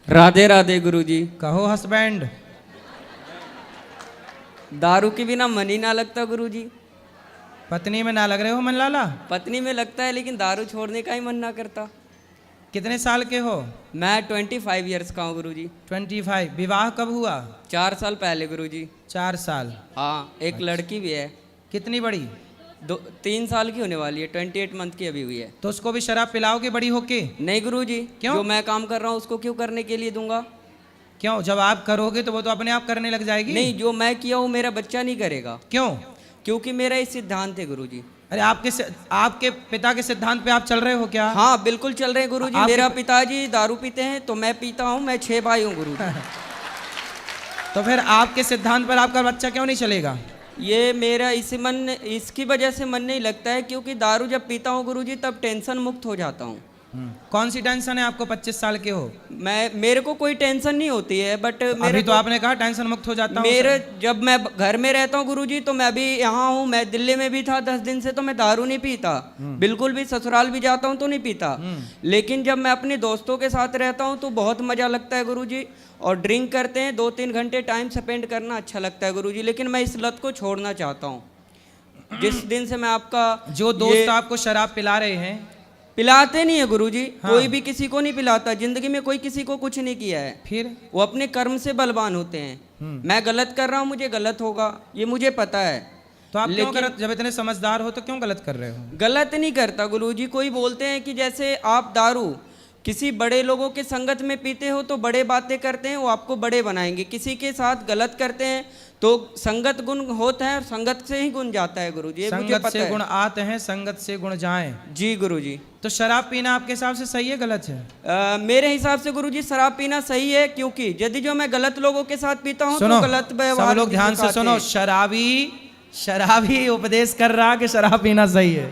राधे राधे गुरुजी। कहो हस्बैंड। दारू के बिना मन ही ना लगता गुरुजी। पत्नी में ना लग रहे हो मन लाला? पत्नी में लगता है लेकिन दारू छोड़ने का ही मन ना करता। कितने साल के हो? मैं 25 ईयर्स का हूँ गुरुजी। 25। विवाह कब हुआ? 4 साल पहले गुरुजी। 4 साल। हाँ, एक लड़की भी है। कितनी बड़ी? 3 साल की होने वाली है, 28 मंथ की अभी हुई है। तो उसको भी शराब पिलाओगे बड़ी होके? नहीं गुरुजी। क्यों? जो मैं काम कर रहा हूँ उसको क्यों करने के लिए दूंगा? क्यों? जब आप करोगे तो वो तो अपने आप करने लग जाएगी। नहीं, जो मैं किया हूँ मेरा बच्चा नहीं करेगा। क्यों? क्योंकि मेरा ये सिद्धांत है गुरुजी। अरे आपके पिता के सिद्धांत पे आप चल रहे हो क्या? हाँ बिल्कुल चल रहे हैं गुरुजी। आपके मेरा पिताजी दारू पीते हैं तो मैं पीता हूँ। मैं 6 भाई हूँ गुरुजी। तो फिर आपके सिद्धांत पर आपका बच्चा क्यों नहीं चलेगा? ये मेरा इसकी वजह से मन नहीं लगता है क्योंकि दारू जब पीता हूँ गुरुजी तब टेंशन मुक्त हो जाता हूँ। कौन सी टेंशन है आपको? 25 साल के हो। मेरे को कोई टेंशन नहीं होती है, बट अभी तो आपने कहा टेंशन मुक्त हो जाता हूं। जब मैं घर में रहता हूँ गुरुजी तो मैं अभी यहाँ हूँ, मैं दिल्ली में भी था 10 दिन से, तो मैं दारू नहीं पीता बिल्कुल भी। ससुराल भी जाता हूँ तो नहीं पीता। लेकिन जब मैं अपने दोस्तों के साथ रहता हूँ तो बहुत मजा लगता है गुरुजी। और ड्रिंक करते हैं, 2-3 घंटे टाइम स्पेंड करना अच्छा लगता है गुरुजी। लेकिन मैं इस लत को छोड़ना चाहता हूँ। जिस दिन से मैं आपका जो दोस्त आपको शराब पिला रहे हैं, पिलाते नहीं है गुरुजी। हाँ। कोई भी किसी को नहीं पिलाता। जिंदगी में कोई किसी को कुछ नहीं किया है। फिर वो अपने कर्म से बलवान होते हैं। मैं गलत कर रहा हूँ, मुझे गलत होगा, ये मुझे पता है। तो आप क्यों गलत? जब इतने समझदार हो तो क्यों गलत कर रहे हो? गलत नहीं करता गुरुजी। कोई बोलते हैं कि जैसे आप दारू किसी बड़े लोगों के संगत में पीते हो तो बड़े बातें करते हैं, वो आपको बड़े बनाएंगे। किसी के साथ गलत करते हैं तो संगत गुण होता है और संगत से ही गुण जाता है गुरुजी। ये मुझे संगत पता से है। गुण आते हैं, संगत से गुण जाएं। जी गुरुजी। तो शराब पीना आपके हिसाब से सही है गलत है? मेरे हिसाब से गुरुजी शराब पीना सही है, क्योंकि यदि जो मैं गलत लोगों के साथ पीता हूँ तो गलत व्यवहार। सब लोग ध्यान से सुनो। शराबी उपदेश कर रहा कि शराब पीना सही है।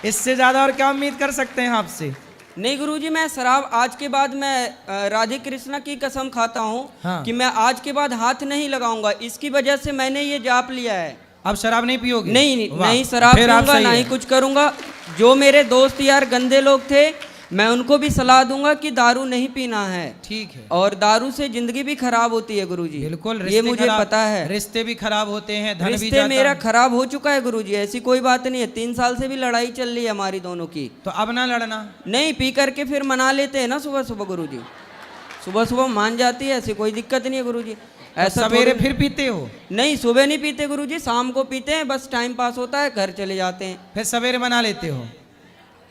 इससे ज्यादा और क्या उम्मीद कर सकते हैं आपसे? नहीं गुरुजी, मैं शराब आज के बाद मैं राधे कृष्णा की कसम खाता हूँ। हाँ। कि मैं आज के बाद हाथ नहीं लगाऊंगा। इसकी वजह से मैंने ये जाप लिया है। अब शराब नहीं पियोगे? नहीं शराब पीऊंगा, ना ही कुछ करूंगा। जो मेरे दोस्त यार गंदे लोग थे, मैं उनको भी सलाह दूंगा कि दारू नहीं पीना है। ठीक है। और दारू से जिंदगी भी खराब होती है गुरुजी। बिल्कुल, ये मुझे पता है। रिश्ते भी खराब होते हैं, धन भी रिश्ते जाता मेरा है। खराब हो चुका है गुरुजी, ऐसी कोई बात नहीं है। 3 साल से भी लड़ाई चल रही है हमारी दोनों की। तो अब ना लड़ना। नहीं, पी करके फिर मना लेते हैं ना सुबह सुबह गुरुजी। सुबह सुबह मान जाती है, ऐसी कोई दिक्कत नहीं है गुरुजी। ऐसा सवेरे फिर पीते हो? नहीं, सुबह नहीं पीते गुरुजी, शाम को पीते हैं। बस टाइम पास होता है, घर चले जाते हैं। फिर सवेरे मना लेते हो?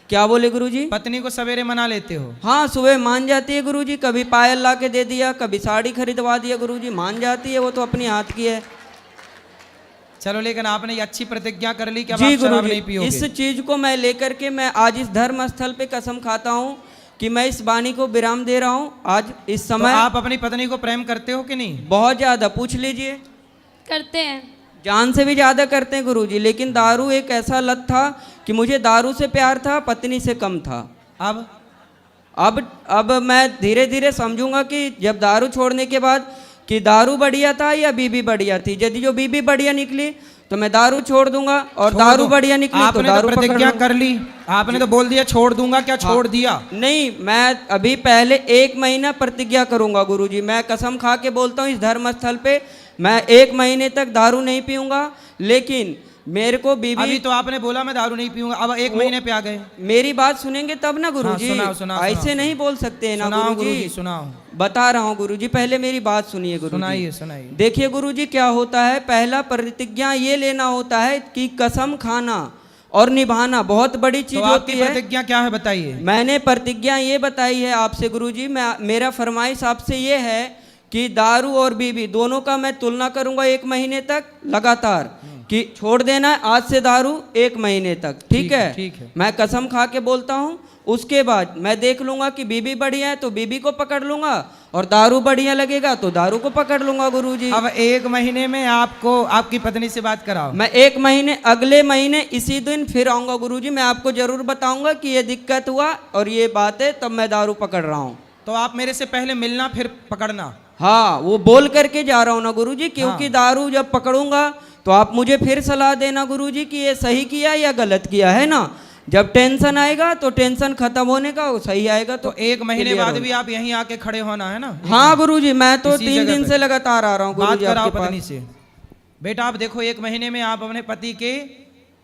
क्या बोले गुरुजी? पत्नी को सवेरे मना लेते हो? हाँ, सुबह मान जाती है गुरुजी। कभी पायल ला के दे दिया, कभी साड़ी खरीदवा दिया गुरुजी, मान जाती है। वो तो अपने हाथ की है। चलो, लेकिन आपने ये अच्छी प्रतिज्ञा कर ली कि अब जी आप शराब गुरुजी, नहीं पियोगे। इस चीज को मैं लेकर के मैं आज इस धर्म स्थल पे कसम खाता हूँ कि मैं इस वाणी को विराम दे रहा हूँ आज इस समय। तो आप अपनी पत्नी को प्रेम करते हो कि नहीं? बहुत ज्यादा, पूछ लीजिए। करते हैं। जान से भी ज्यादा करते हैं गुरुजी। लेकिन दारू एक ऐसा लत था कि मुझे दारू से प्यार था, पत्नी से कम था। अब मैं धीरे धीरे समझूंगा कि जब दारू छोड़ने के बाद कि दारू बढ़िया था या बीबी बढ़िया थी। यदि जो बीबी बढ़िया निकली तो मैं दारू छोड़ दूंगा, और दारू बढ़िया निकली तो दारू तो प्रतिज्ञा कर ली। आपने तो बोल दिया छोड़ दूंगा, क्या छोड़ दिया? नहीं, मैं अभी पहले 1 महीना प्रतिज्ञा करूंगा गुरुजी। मैं कसम खा के बोलता हूँ इस धर्म स्थल पे, मैं 1 महीने तक दारू नहीं पीऊंगा। लेकिन मेरे को बीबी, अभी तो आपने बोला मैं दारू नहीं पीऊंगा, अब 1 महीने पे आ गए। मेरी बात सुनेंगे तब ना गुरुजी। सुनाओ, ऐसे नहीं बोल सकते हैं ना गुरुजी। सुनाओ। बता रहा हूँ गुरुजी, पहले मेरी बात सुनिए गुरुजी। सुनाइए। देखिए गुरुजी, क्या होता है, पहला प्रतिज्ञा ये लेना होता है कि कसम खाना और निभाना बहुत बड़ी चीज होती है। प्रतिज्ञा क्या है बताइए? मैंने प्रतिज्ञा ये बताई है आपसे गुरुजी। मेरा फरमाइश आपसे ये है कि दारू और बीबी दोनों का मैं तुलना करूंगा 1 महीने तक लगातार, कि छोड़ देना है आज से दारू 1 महीने तक। ठीक है। मैं कसम खा के बोलता हूँ। उसके बाद मैं देख लूंगा कि बीबी बढ़िया है तो बीबी को पकड़ लूंगा, और दारू बढ़िया लगेगा तो दारू को पकड़ लूंगा गुरुजी। अब 1 महीने में आपको आपकी पत्नी से बात कराओ। मैं 1 महीने, अगले महीने इसी दिन फिर आऊंगा गुरुजी। मैं आपको जरूर बताऊंगा कि ये दिक्कत हुआ और ये बात है, तब मैं दारू पकड़ रहा हूँ। तो आप मेरे से पहले मिलना फिर पकड़ना। हाँ, वो बोल करके जा रहा हूँ ना गुरुजी, क्योंकि दारू जब पकड़ूंगा तो आप मुझे फिर सलाह देना गुरुजी कि ये सही किया या गलत किया, है ना। जब टेंशन आएगा तो टेंशन खत्म होने का, वो सही आएगा तो एक महीने clear बाद हो। भी आप यहीं आके खड़े होना है ना? हाँ गुरुजी, मैं तो इसी 3 जगह दिन पे। से लगातार आ रहा हूँ बात गुरुजी कराओ आपके पत्नी पास। से। बेटा आप देखो, एक महीने में आप अपने पति के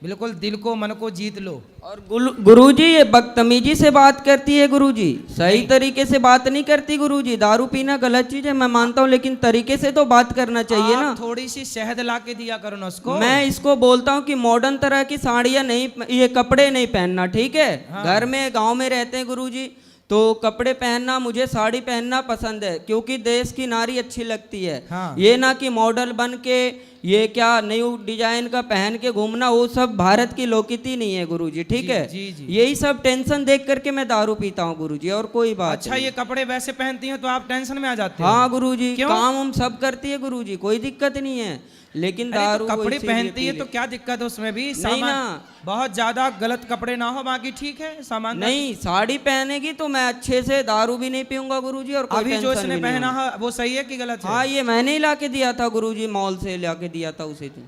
बिल्कुल दिल को मन को जीत लो। और गुरुजी ये बदतमीजी से बात करती है गुरुजी, सही तरीके से बात नहीं करती गुरुजी। दारू पीना गलत चीज है मैं मानता हूँ, लेकिन तरीके से तो बात करना चाहिए ना। आप थोड़ी सी शहद ला के दिया करो ना उसको। मैं इसको बोलता हूँ कि मॉडर्न तरह की साड़ियाँ नहीं, ये कपड़े नहीं पहनना, ठीक है। हाँ। घर में गांव में रहते हैं गुरुजी, तो कपड़े पहनना, मुझे साड़ी पहनना पसंद है, क्योंकि देश की नारी अच्छी लगती है। हाँ। ये ना कि मॉडल बन के ये क्या न्यू डिजाइन का पहन के घूमना, वो सब भारत की लोकती नहीं है गुरुजी, ठीक जी, है। जी, जी। यही सब टेंशन देख करके मैं दारू पीता हूँ गुरुजी, और कोई बात अच्छा, नहीं। ये कपड़े वैसे पहनती हैं तो आप टेंशन में आ जाते हो? हाँ गुरुजी, क्यों? काम हम सब करती है गुरुजी, कोई दिक्कत नहीं है, लेकिन अरे दारू तो कपड़े इसीलिए पहनती है पी तो ले- क्या दिक्कत है उसमें भी? नहीं ना। बहुत ज्यादा गलत कपड़े ना हो, बाकी ठीक है सामान। नहीं, साड़ी पहनेगी तो मैं अच्छे से दारू भी नहीं पीऊंगा गुरुजी, और कोई अभी जो टेंशन इसने भी नहीं पहना होगी। है वो सही है कि गलत है? हाँ, ये मैंने ही ला के दिया था गुरुजी, मॉल से ला के दिया था उसी दिन,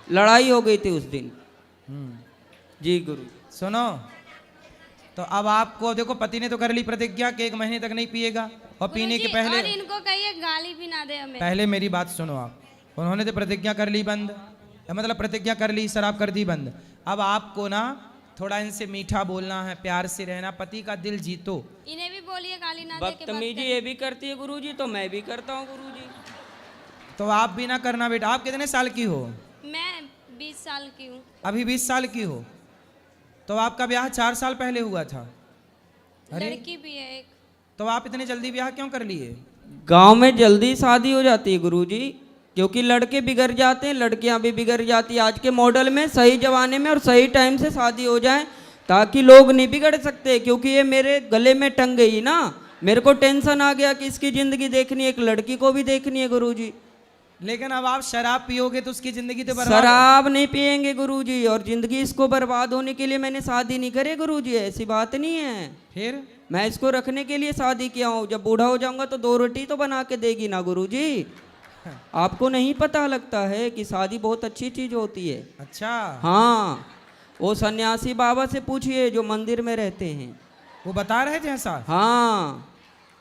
लड़ाई हो गई थी उस दिन। जी गुरु। सुनो, तो अब आपको देखो, पति ने तो कर ली प्रतिज्ञा कि 1 महीने तक नहीं पिएगा, और पीने के गुरुजी, पहले और इनको कहिए गाली भी ना दे हमें। पहले मेरी बात सुनो आप। उन्होंने तो प्रतिज्ञा कर ली बंद, मतलब प्रतिज्ञा कर ली, शराब कर दी बंद। अब आपको ना थोड़ा इनसे मीठा बोलना है, प्यार से रहना, पति का दिल जीतो। इन्हें भी बोलिए गाली ना दे के बात बदतमीजी करें। ये भी करती है गुरुजी, तो मैं भी करता हूँ गुरुजी। तो आप भी ना करना बेटा। आप कितने साल की हो? मैं 20 साल की हूँ। अभी 20 साल की हो, तो आपका ब्याह 4 साल पहले हुआ था। अरे लड़की भी है एक। तो आप इतने जल्दी ब्याह क्यों कर लिए? गांव में जल्दी शादी हो जाती है गुरुजी, क्योंकि लड़के बिगड़ जाते हैं, लड़कियां भी बिगड़ जाती है। आज के मॉडल में सही जमाने में और सही टाइम से शादी हो जाए, ताकि लोग नहीं बिगड़ सकते। क्योंकि ये मेरे गले में टंग गई ना, मेरे को टेंशन आ गया कि इसकी जिंदगी देखनी है, एक लड़की को भी देखनी है गुरुजी। लेकिन अब आप शराब पियोगे तो उसकी जिंदगी तो बर्बाद। शराब नहीं पियेंगे गुरुजी, और जिंदगी इसको बर्बाद होने के लिए मैंने शादी नहीं करी गुरुजी, ऐसी बात नहीं है। फिर मैं इसको रखने के लिए शादी किया हूँ। जब बूढ़ा हो जाऊंगा तो 2 रोटी तो बना के देगी ना गुरुजी। आपको नहीं पता लगता है कि शादी बहुत अच्छी चीज होती है। अच्छा, हाँ, वो सन्यासी बाबा से पूछिए जो मंदिर में रहते हैं। वो बता रहे थे ऐसा? हाँ,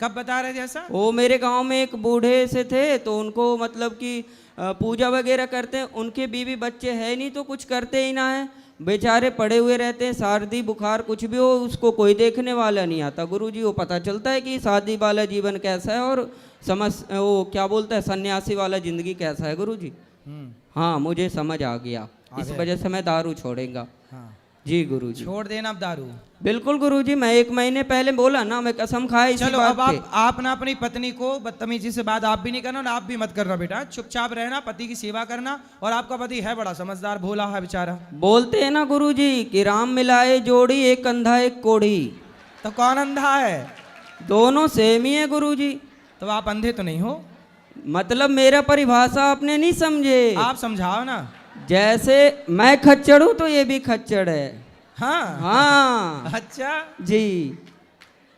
कब बता रहे थे ऐसा? वो मेरे गांव में एक बूढ़े से थे, तो उनको मतलब कि पूजा वगैरह करते हैं, उनके बीवी बच्चे है नहीं तो कुछ करते ही ना है, बेचारे पड़े हुए रहते हैं। सर्दी बुखार कुछ भी हो, उसको कोई देखने वाला नहीं आता गुरुजी। वो पता चलता है कि शादी वाला जीवन कैसा है, और वो क्या बोलता है, सन्यासी वाला जिंदगी कैसा है गुरुजी। हाँ, मुझे समझ आ गया, इस वजह से मैं दारू छोड़ेगा। हाँ, जी गुरुजी। छोड़ देना अब दारू। बिल्कुल गुरुजी, मैं 1 महीने पहले बोला ना, मैं कसम खाया इसी चलो बात अब पे। आप ना अपनी पत्नी को बदतमीजी से बात आप भी नहीं करना, ना आप भी मत करना बेटा। चुपचाप रहना, पति की सेवा करना। और आपका पति है बड़ा समझदार, भोला है बेचारा। बोलते हैं ना गुरुजी कि राम मिलाए जोड़ी, एक अंधा एक कोढ़ी। तो कौन अंधा है? दोनों सेम ही है गुरुजी। तो आप अंधे तो नहीं हो? मतलब मेरा परिभाषा आपने नहीं समझे। आप समझाओ ना। जैसे मैं खच्चड़ हूं तो ये भी खच्चड़ है। हाँ हाँ अच्छा, जी,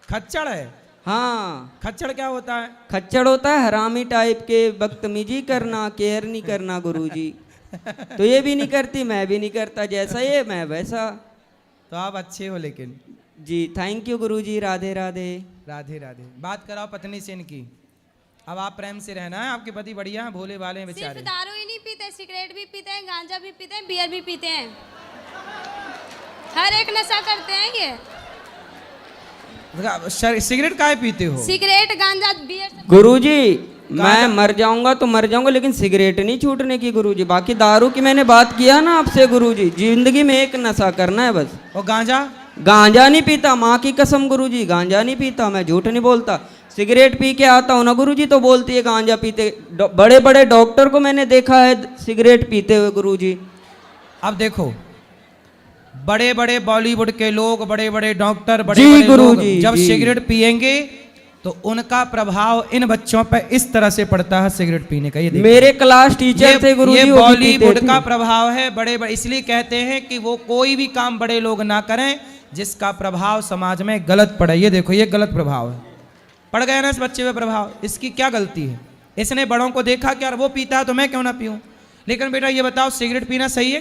खच्चड़ है। हाँ, खच्चड़ क्या होता है? खच्चड़ होता है हरामी टाइप के, बदतमीजी करना, केयर नहीं करना गुरुजी। तो ये भी नहीं करती, मैं भी नहीं करता, जैसा ये मैं वैसा। तो आप अच्छे हो लेकिन। जी थैंक यू गुरुजी, राधे राधे। राधे राधे। बात कराओ पत्नी से इनकी। अब आप प्रेम से रहना है, आपके पति बढ़िया हैं, भोले वाले हैं सिर्फ बेचारे। दारू ही नहीं पीते, सिगरेट भी पीते हैं, गांजा भी पीते हैं, बियर भी पीते हैं, हर एक नशा करते हैं ये। सिगरेट काहे पीते हो? सिगरेट गांजा बियर सब। गुरुजी मैं मर जाऊंगा तो मर जाऊंगा, लेकिन सिगरेट नहीं छूटने की गुरुजी। बाकी दारू की मैंने बात किया ना आपसे गुरुजी, जिंदगी में एक नशा करना है बस। और गांजा? गांजा नहीं पीता, माँ की कसम गुरुजी, गांजा नहीं पीता, मैं झूठ नहीं बोलता। सिगरेट पी के आता हूँ ना गुरुजी, तो बोलती है गांजा पीते। बड़े बड़े डॉक्टर को मैंने देखा है सिगरेट पीते हुए गुरुजी। अब देखो, बड़े बड़े बॉलीवुड के लोग, बड़े बड़े डॉक्टर, बड़े जी बड़े लोग गुरुजी, जब जी। सिगरेट पिएंगे तो उनका प्रभाव इन बच्चों पर इस तरह से पड़ता है सिगरेट पीने का। ये देखो। मेरे क्लास टीचर थे गुरुजी, ये वो भी बॉलीवुड पीते का थे। प्रभाव है। बड़े बड़े इसलिए कहते हैं कि वो कोई भी काम बड़े लोग ना करें जिसका प्रभाव समाज में गलत पड़े। ये देखो, ये गलत प्रभाव है, पड़ गया ना इस बच्चे पे प्रभाव। इसकी क्या गलती है? इसने बड़ों को देखा कि यार वो पीता है तो मैं क्यों ना पीऊं। लेकिन बेटा ये बताओ, सिगरेट पीना सही है?